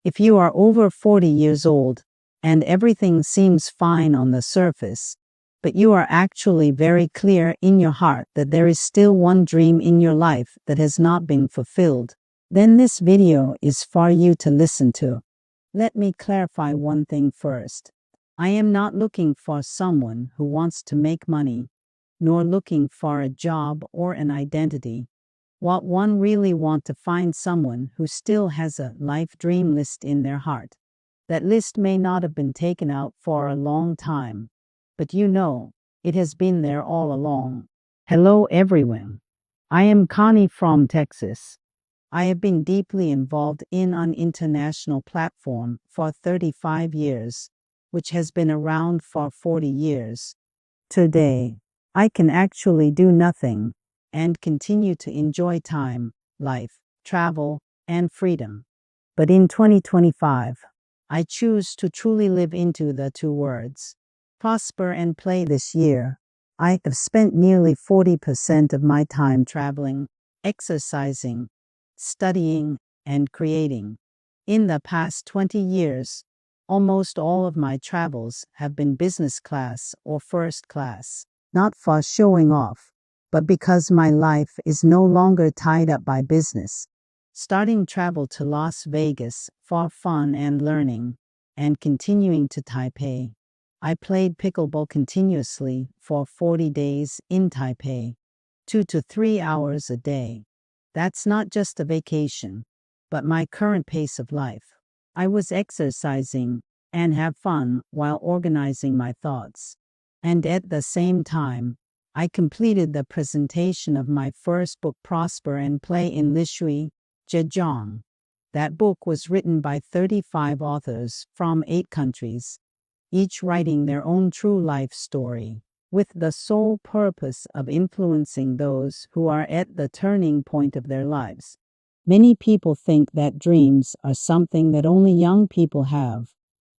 If you are over 40 years old and everything seems fine on the surface, but you are actually very clear in your heart that there is still one dream in your life that has not been fulfilled, then this video is for you to listen to. Let me clarify one thing first. I am not looking for someone who wants to make money, nor looking for a job or an identity. What one really wants to find someone who still has a life dream list in their heart. That list may not have been taken out for a long time, but it has been there all along. Hello everyone. I am Connie from Texas. I have been deeply involved in an international platform for 35 years, which has been around for 40 years. Today, I can actually do nothing and continue to enjoy time, life, travel, and freedom. But in 2025, I choose to truly live into the two words, prosper and play. This year, I have spent nearly 40% of my time traveling, exercising, studying, and creating. In the past 20 years, almost all of my travels have been business class or first class, not for showing off, but because my life is no longer tied up by business. Starting travel to Las Vegas for fun and learning, and continuing to Taipei. I played pickleball continuously for 40 days in Taipei, 2 to 3 hours a day. That's not just a vacation, but my current pace of life. I was exercising and have fun while organizing my thoughts. And at the same time, I completed the presentation of my first book, Prosper and Play in Lishui, Zhejiang. That book was written by 35 authors from 8 countries, each writing their own true life story, with the sole purpose of influencing those who are at the turning point of their lives. Many people think that dreams are something that only young people have,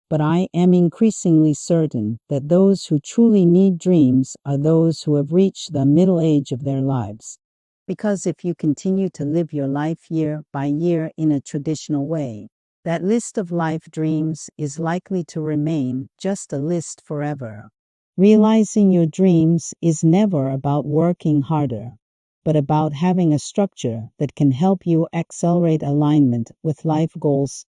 but I am increasingly certain that those who truly need dreams are those who have reached the middle age of their lives. Because if you continue to live your life year by year in a traditional way, that list of life dreams is likely to remain just a list forever. Realizing your dreams is never about working harder, but about having a structure that can help you accelerate alignment with life goals.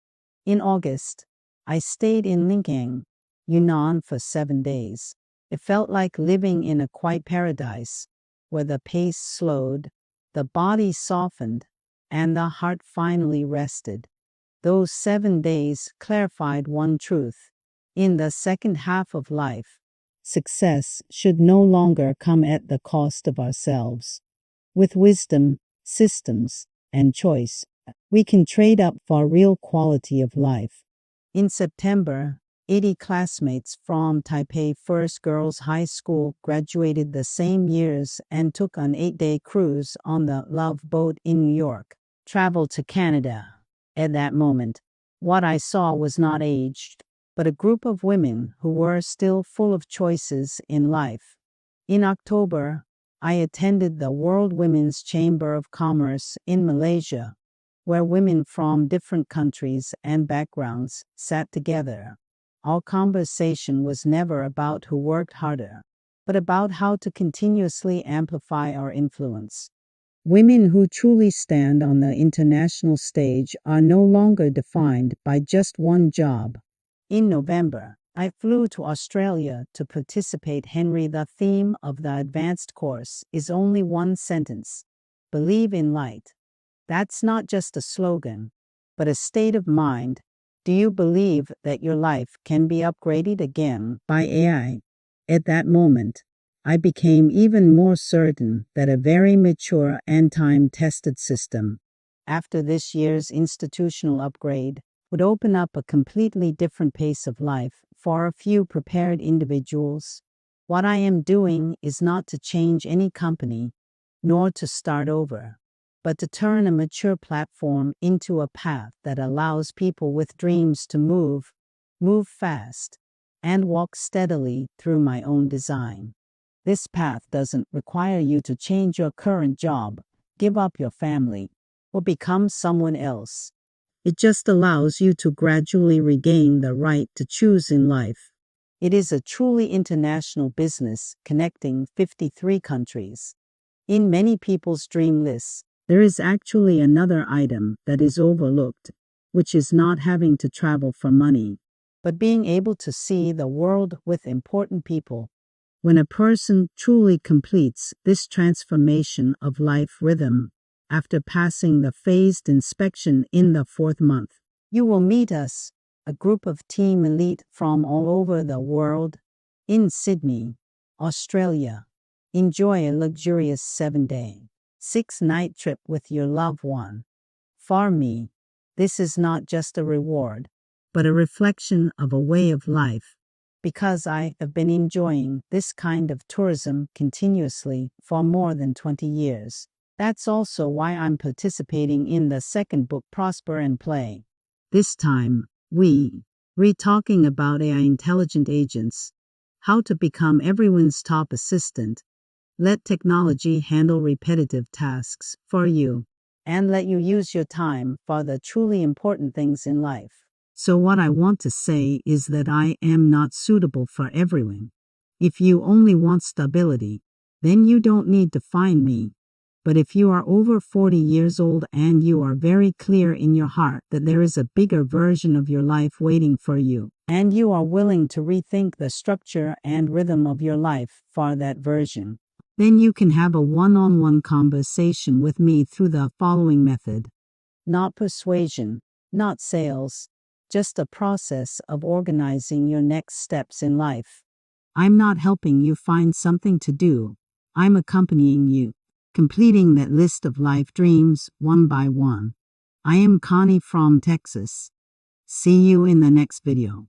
In August, I stayed in Lingang, Yunnan for 7 days. It felt like living in a quiet paradise, where the pace slowed, the body softened, and the heart finally rested. Those 7 days clarified one truth. In the second half of life, success should no longer come at the cost of ourselves. With wisdom, systems, and choice, we can trade up for real quality of life. In September, 80 classmates from Taipei First Girls High School graduated the same years and took an 8-day cruise on the Love Boat in New York, traveled to Canada. At that moment, what I saw was not aged, but a group of women who were still full of choices in life. In October, I attended the World Women's Chamber of Commerce in Malaysia, where women from different countries and backgrounds sat together. Our conversation was never about who worked harder, but about how to continuously amplify our influence. Women who truly stand on the international stage are no longer defined by just one job. In November, I flew to Australia to participate. Henry, the theme of the advanced course is only one sentence: believe in light. That's not just a slogan, but a state of mind. Do you believe that your life can be upgraded again by AI? At that moment, I became even more certain that a very mature and time-tested system, after this year's institutional upgrade, would open up a completely different pace of life for a few prepared individuals. What I am doing is not to change any company, nor to start over, but to turn a mature platform into a path that allows people with dreams to move fast, and walk steadily through my own design. This path doesn't require you to change your current job, give up your family, or become someone else. It just allows you to gradually regain the right to choose in life. It is a truly international business connecting 53 countries. In many people's dream lists, there is actually another item that is overlooked, which is not having to travel for money, but being able to see the world with important people. When a person truly completes this transformation of life rhythm, after passing the phased inspection in the 4th month, you will meet us, a group of team elite from all over the world, in Sydney, Australia. Enjoy a luxurious 7-day, 6-night trip with your loved one. For me, this is not just a reward, but a reflection of a way of life, because I have been enjoying this kind of tourism continuously for more than 20 years. That's also why I'm participating in the second book, Prosper and Play. This time, we're talking about AI intelligent agents, how to become everyone's top assistant, let technology handle repetitive tasks for you, and let you use your time for the truly important things in life. So what I want to say is that I am not suitable for everyone. If you only want stability, then you don't need to find me. But if you are over 40 years old and you are very clear in your heart that there is a bigger version of your life waiting for you, and you are willing to rethink the structure and rhythm of your life for that version, then you can have a one-on-one conversation with me through the following method. Not persuasion, not sales, just a process of organizing your next steps in life. I'm not helping you find something to do. I'm accompanying you, completing that list of life dreams one by one. I am Connie from Texas. See you in the next video.